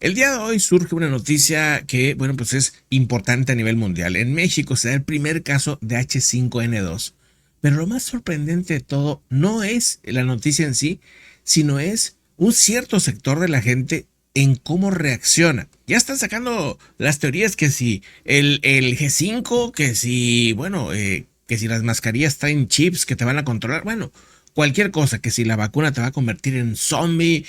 El día de hoy surge una noticia que, bueno, pues es importante a nivel mundial. En México se da el primer caso de H5N2. Pero lo más sorprendente de todo no es la noticia en sí, sino es un cierto sector de la gente en cómo reacciona. Ya están sacando las teorías que si el G5, que si, bueno, que si las mascarillas traen chips que te van a controlar. Bueno, cualquier cosa, que si la vacuna te va a convertir en zombie,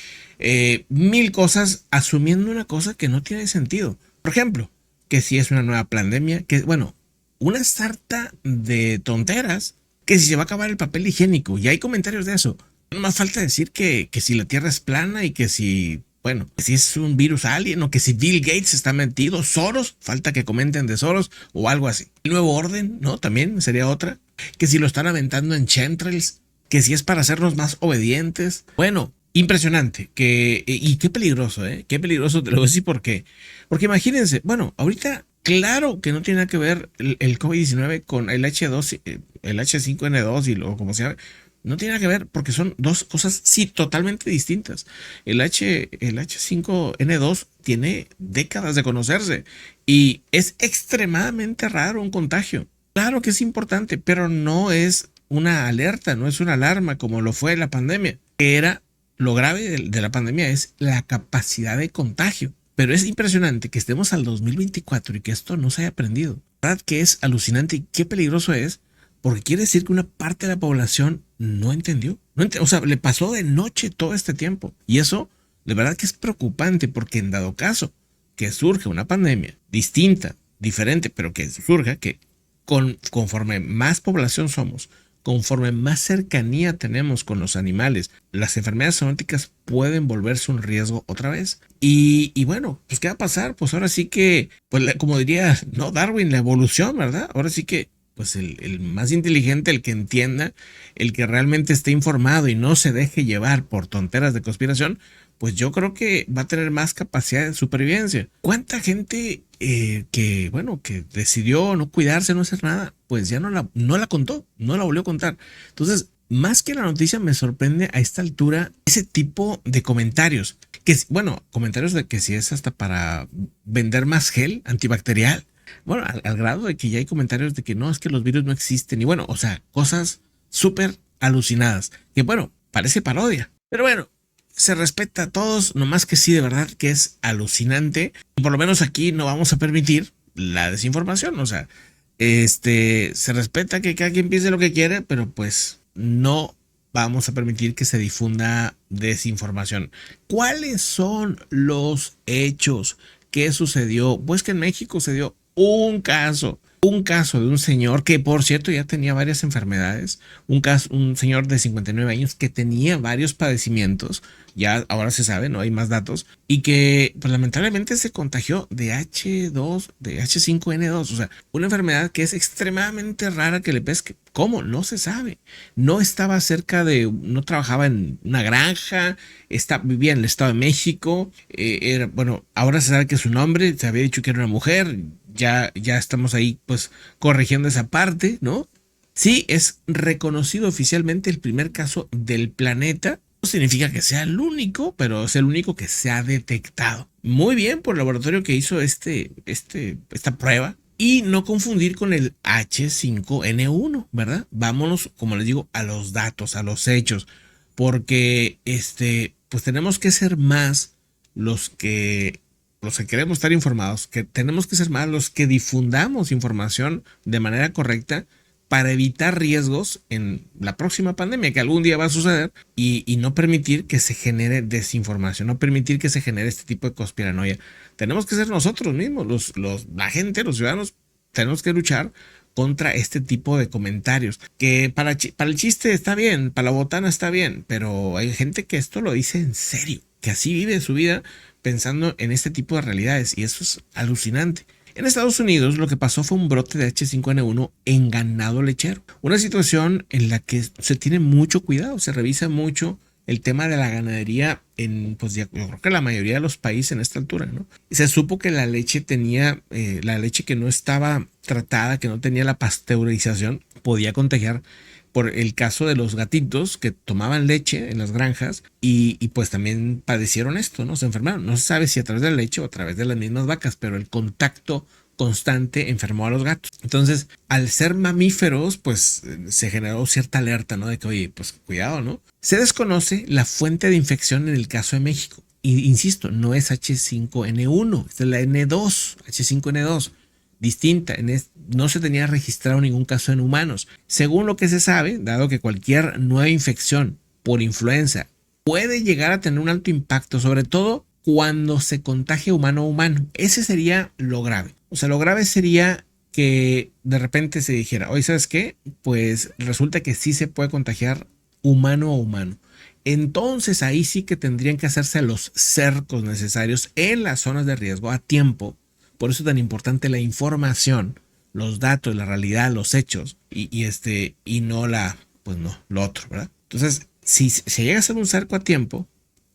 mil cosas, asumiendo una cosa que no tiene sentido. Por ejemplo, que si es una nueva pandemia, que bueno, una sarta de tonteras, que si se va a acabar el papel higiénico, y hay comentarios de eso. No más falta decir que si la Tierra es plana y que si, bueno, que si es un virus alien o que si Bill Gates está metido, Soros, falta que comenten de Soros o algo así. El nuevo orden, ¿no? También sería otra. Que si lo están aventando en chemtrails, que si es para hacernos más obedientes. Bueno, impresionante, y qué peligroso, qué peligroso, te lo voy a decir por qué. Porque imagínense, bueno, ahorita, claro que no tiene nada que ver el COVID-19 con el H2, el H5N2 y lo como sea. No tiene nada que ver porque son dos cosas, sí, totalmente distintas. El H5N2 tiene décadas de conocerse y es extremadamente raro un contagio. Claro que es importante, pero no es una alerta, no es una alarma como lo fue la pandemia. Era lo grave de la pandemia es la capacidad de contagio. Pero es impresionante que estemos al 2024 y que esto no se haya aprendido. La verdad que es alucinante y qué peligroso es, porque quiere decir que una parte de la población no entendió. O sea, le pasó de noche todo este tiempo. Y eso, de verdad que es preocupante, porque en dado caso que surja una pandemia distinta, diferente, pero que surja, que conforme más población somos, conforme más cercanía tenemos con los animales, las enfermedades zoonóticas pueden volverse un riesgo otra vez. Y bueno, pues ¿qué va a pasar? Pues ahora sí que, pues como diría, no Darwin, la evolución, ¿verdad? Ahora sí que, pues el más inteligente, el que entienda, el que realmente esté informado y no se deje llevar por tonteras de conspiración, pues yo creo que va a tener más capacidad de supervivencia. ¿Cuánta gente que, bueno, que decidió no cuidarse, no hacer nada, pues ya no la contó, no la volvió a contar? Entonces, más que la noticia, me sorprende a esta altura ese tipo de comentarios. Que, bueno, comentarios de que si es hasta para vender más gel antibacterial. Bueno, al grado de que ya hay comentarios de que no, es que los virus no existen. Y bueno, o sea, cosas súper alucinadas. Que bueno, parece parodia. Pero bueno, se respeta a todos, nomás que sí, de verdad que es alucinante. Y por lo menos aquí no vamos a permitir la desinformación. O sea, se respeta que cada quien piense lo que quiere, pero pues no vamos a permitir que se difunda desinformación. ¿Cuáles son los hechos? ¿Qué sucedió? Pues que en México se dio un caso de un señor que, por cierto, ya tenía varias enfermedades, un señor de 59 años que tenía varios padecimientos, ya ahora se sabe, no hay más datos, y que pues, lamentablemente se contagió de H5N2, o sea, una enfermedad que es extremadamente rara que le pesque. ¿Cómo? No se sabe. No estaba no trabajaba en una granja, vivía en el Estado de México, bueno, ahora se sabe que su nombre, se había dicho que era una mujer, ya estamos ahí pues corrigiendo esa parte, ¿no? Sí, es reconocido oficialmente el primer caso del planeta. No significa que sea el único, pero es el único que se ha detectado. Muy bien por el laboratorio que hizo esta prueba. Y no confundir con el H5N1, ¿verdad? Vámonos, como les digo, a los datos, a los hechos. Porque pues tenemos que ser más los que queremos estar informados, que tenemos que ser más los que difundamos información de manera correcta para evitar riesgos en la próxima pandemia que algún día va a suceder y no permitir que se genere desinformación, no permitir que se genere este tipo de conspiranoia. Tenemos que ser nosotros mismos, la gente, los ciudadanos, tenemos que luchar contra este tipo de comentarios, que para el chiste está bien, para la botana está bien, pero hay gente que esto lo dice en serio, que así vive su vida pensando en este tipo de realidades, y eso es alucinante. En Estados Unidos lo que pasó fue un brote de H5N1 en ganado lechero, una situación en la que se tiene mucho cuidado, se revisa mucho el tema de la ganadería pues yo creo que la mayoría de los países en esta altura, ¿no? Se supo que la leche la leche que no estaba tratada, que no tenía la pasteurización, podía contagiar por el caso de los gatitos que tomaban leche en las granjas y pues también padecieron esto, ¿no? Se enfermaron. No se sabe si a través de la leche o a través de las mismas vacas, pero el contacto constante enfermó a los gatos. Entonces, al ser mamíferos, pues se generó cierta alerta, ¿no? De que, oye, pues cuidado, ¿no? Se desconoce la fuente de infección en el caso de México. Y insisto, no es H5N1, es la N2, H5N2, distinta. No se tenía registrado ningún caso en humanos. Según lo que se sabe, dado que cualquier nueva infección por influenza puede llegar a tener un alto impacto, sobre todo cuando se contagia humano a humano. Ese sería lo grave. O sea, lo grave sería que de repente se dijera, oye, ¿sabes qué? Pues resulta que sí se puede contagiar humano a humano. Entonces ahí sí que tendrían que hacerse los cercos necesarios en las zonas de riesgo a tiempo. Por eso es tan importante la información, los datos, la realidad, los hechos y no pues no, lo otro, ¿verdad? Entonces, si se llega a hacer un cerco a tiempo,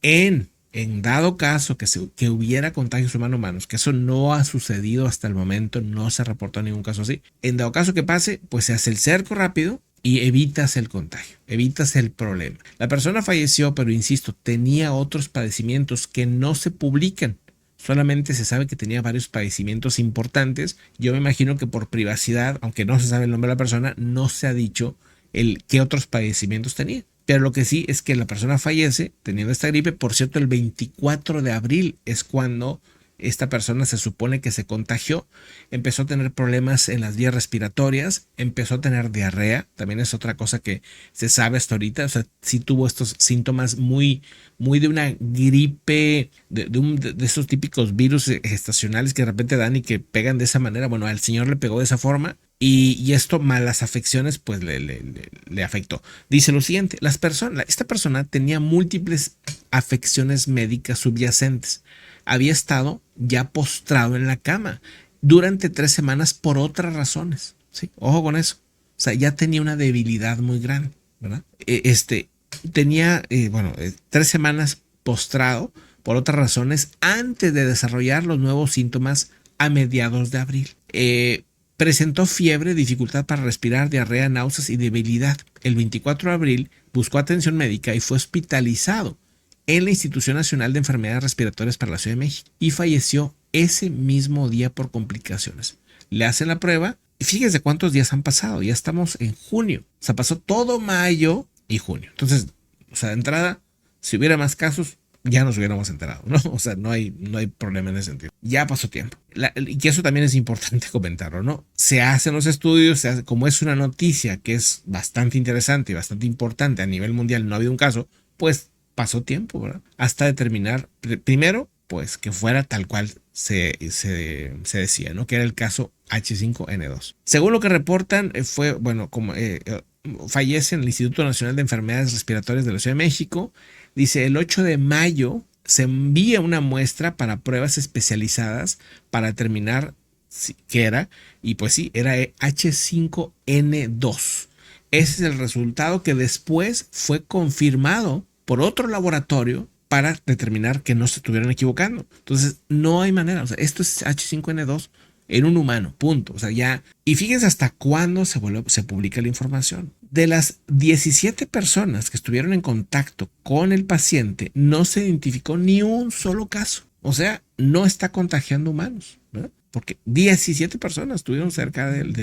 en dado caso que hubiera contagios humano-humanos, que eso no ha sucedido hasta el momento, no se reportó ningún caso así. En dado caso que pase, pues se hace el cerco rápido y evitas el contagio, evitas el problema. La persona falleció, pero insisto, tenía otros padecimientos que no se publican. Solamente se sabe que tenía varios padecimientos importantes. Yo me imagino que por privacidad, aunque no se sabe el nombre de la persona, no se ha dicho qué otros padecimientos tenía. Pero lo que sí es que la persona fallece teniendo esta gripe. Por cierto, el 24 de abril es cuando esta persona se supone que se contagió, empezó a tener problemas en las vías respiratorias, empezó a tener diarrea, también es otra cosa que se sabe hasta ahorita. O sea, sí tuvo estos síntomas muy de una gripe, de esos típicos virus estacionales que de repente dan y que pegan de esa manera. Bueno, al señor le pegó de esa forma. Y esto, más las afecciones, pues le afectó. Dice lo siguiente, esta persona tenía múltiples afecciones médicas subyacentes. Había estado ya postrado en la cama durante 3 semanas por otras razones. ¿Sí? Ojo con eso. O sea, ya tenía una debilidad muy grande, ¿verdad? Tenía, 3 semanas postrado por otras razones antes de desarrollar los nuevos síntomas a mediados de abril. Presentó fiebre, dificultad para respirar, diarrea, náuseas y debilidad. El 24 de abril buscó atención médica y fue hospitalizado en la Institución Nacional de Enfermedades Respiratorias para la Ciudad de México y falleció ese mismo día por complicaciones. Le hacen la prueba y fíjense cuántos días han pasado. Ya estamos en junio. O sea, pasó todo mayo y junio. Entonces, o sea, de entrada, si hubiera más casos, ya nos hubiéramos enterado, ¿no? O sea, no hay problema en ese sentido. Ya pasó tiempo. Y que eso también es importante comentarlo, ¿no? Se hacen los estudios, como es una noticia que es bastante interesante y bastante importante a nivel mundial, no ha habido un caso, pues pasó tiempo, ¿verdad? Hasta determinar, primero, pues que fuera tal cual se decía, ¿no? Que era el caso H5N2. Según lo que reportan, fallece en el Instituto Nacional de Enfermedades Respiratorias de la Ciudad de México. Dice, el 8 de mayo se envía una muestra para pruebas especializadas para determinar qué era. Y pues sí, era H5N2. Ese es el resultado que después fue confirmado por otro laboratorio para determinar que no se estuvieron equivocando. Entonces, no hay manera. O sea, esto es H5N2 en un humano, punto. O sea, ya. Y fíjense hasta cuándo se publica la información. De las 17 personas que estuvieron en contacto con el paciente, no se identificó ni un solo caso. O sea, no está contagiando humanos, ¿verdad? Porque 17 personas estuvieron cerca del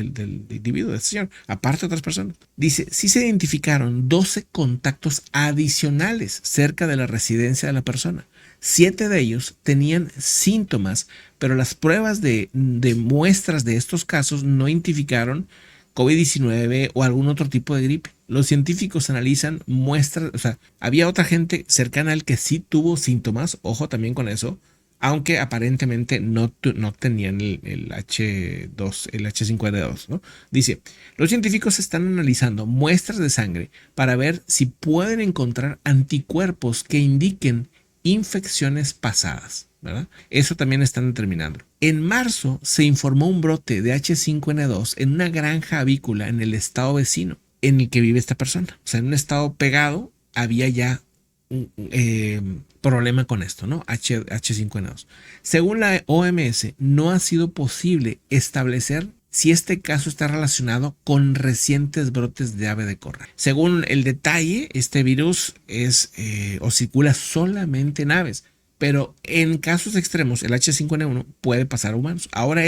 individuo, del señor, aparte de otras personas. Dice, sí se identificaron 12 contactos adicionales cerca de la residencia de la persona. 7 de ellos tenían síntomas, pero las pruebas de muestras de estos casos no identificaron COVID-19 o algún otro tipo de gripe. Los científicos analizan muestras, o sea, había otra gente cercana al que sí tuvo síntomas, ojo también con eso, aunque aparentemente no tenían el H5N2, ¿no? Dice, los científicos están analizando muestras de sangre para ver si pueden encontrar anticuerpos que indiquen infecciones pasadas, ¿verdad? Eso también están determinando. En marzo se informó un brote de H5N2 en una granja avícola en el estado vecino en el que vive esta persona. O sea, en un estado pegado había ya un problema con esto, ¿no? H5N2. Según la OMS, no ha sido posible establecer si este caso está relacionado con recientes brotes de ave de corral. Según el detalle, este virus o circula solamente en aves, pero en casos extremos el H5N1 puede pasar a humanos. Ahora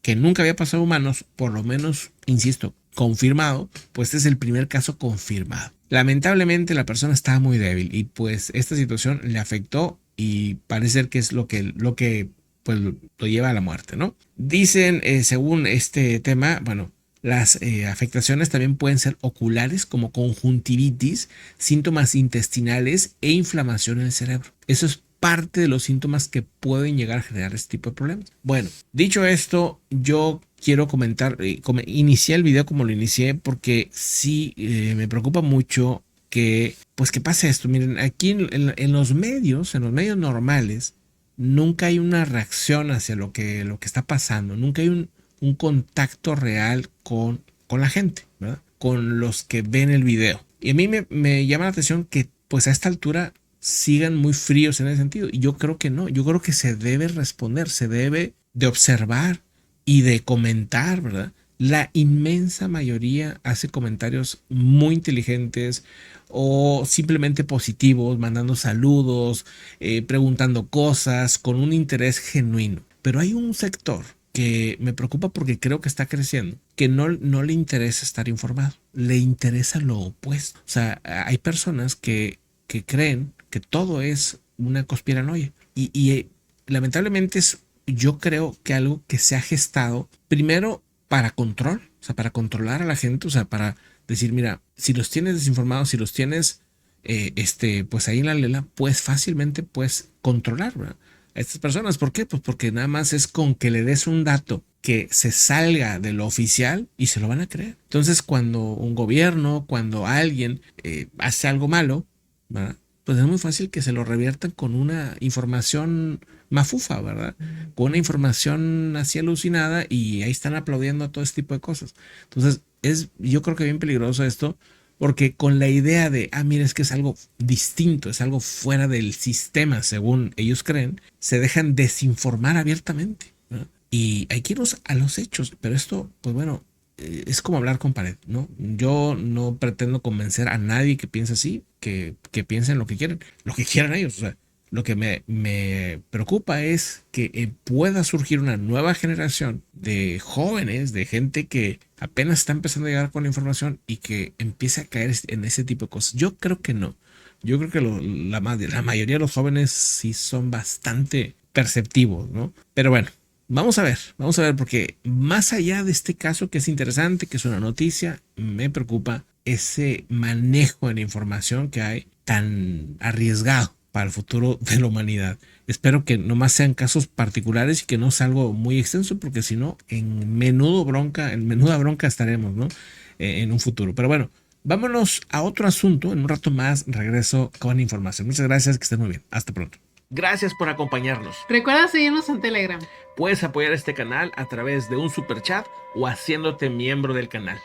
que nunca había pasado a humanos, por lo menos, insisto, confirmado, pues este es el primer caso confirmado. Lamentablemente la persona estaba muy débil y pues esta situación le afectó y parece ser que es lo que pues lo lleva a la muerte, ¿no? Dicen, según este tema, bueno, las afectaciones también pueden ser oculares como conjuntivitis, síntomas intestinales e inflamación en el cerebro. Eso es parte de los síntomas que pueden llegar a generar este tipo de problemas. Bueno, dicho esto, yo quiero comentar, inicié el video como lo inicié porque sí me preocupa mucho que pase esto. Miren, aquí en los medios normales, nunca hay una reacción hacia lo que está pasando, nunca hay un contacto real con la gente, ¿verdad? Con los que ven el video. Y a mí me llama la atención que pues a esta altura sigan muy fríos en ese sentido. Y yo creo que no, yo creo que se debe responder, se debe de observar y de comentar, ¿verdad? La inmensa mayoría hace comentarios muy inteligentes o simplemente positivos, mandando saludos, preguntando cosas con un interés genuino. Pero hay un sector que me preocupa porque creo que está creciendo, que no le interesa estar informado, le interesa lo opuesto. O sea, hay personas que creen que todo es una conspiranoia y lamentablemente yo creo que algo que se ha gestado primero para control, o sea, para controlar a la gente, o sea, para decir, mira, si los tienes desinformados, si los tienes pues ahí en la lela, pues fácilmente puedes controlar, ¿verdad? A estas personas. ¿Por qué? Pues porque nada más es con que le des un dato que se salga de lo oficial y se lo van a creer. Entonces, cuando un gobierno, cuando alguien hace algo malo, ¿verdad? Pues es muy fácil que se lo reviertan con una información mafufa, ¿verdad? Con una información así alucinada y ahí están aplaudiendo a todo este tipo de cosas. Entonces, yo creo que bien peligroso esto, porque con la idea de, mira, es que es algo distinto, es algo fuera del sistema, según ellos creen, se dejan desinformar abiertamente, ¿no? Y hay que irnos a los hechos, pero esto, pues bueno, es como hablar con pared, ¿no? Yo no pretendo convencer a nadie que piense así, que piensen lo que quieran ellos, o sea, lo que me preocupa es que pueda surgir una nueva generación de jóvenes, de gente que apenas está empezando a llegar con la información y que empiece a caer en ese tipo de cosas. Yo creo que no. Yo creo que la mayoría de los jóvenes sí son bastante perceptivos, ¿no? Pero bueno, vamos a ver, porque más allá de este caso que es interesante, que es una noticia, me preocupa ese manejo de la información que hay tan arriesgado para el futuro de la humanidad. Espero que nomás sean casos particulares y que no sea algo muy extenso, porque si no, en menuda bronca estaremos, ¿no? En un futuro. Pero bueno, vámonos a otro asunto. En un rato más regreso con información. Muchas gracias, que estén muy bien. Hasta pronto. Gracias por acompañarnos. Recuerda seguirnos en Telegram. Puedes apoyar este canal a través de un super chat o haciéndote miembro del canal.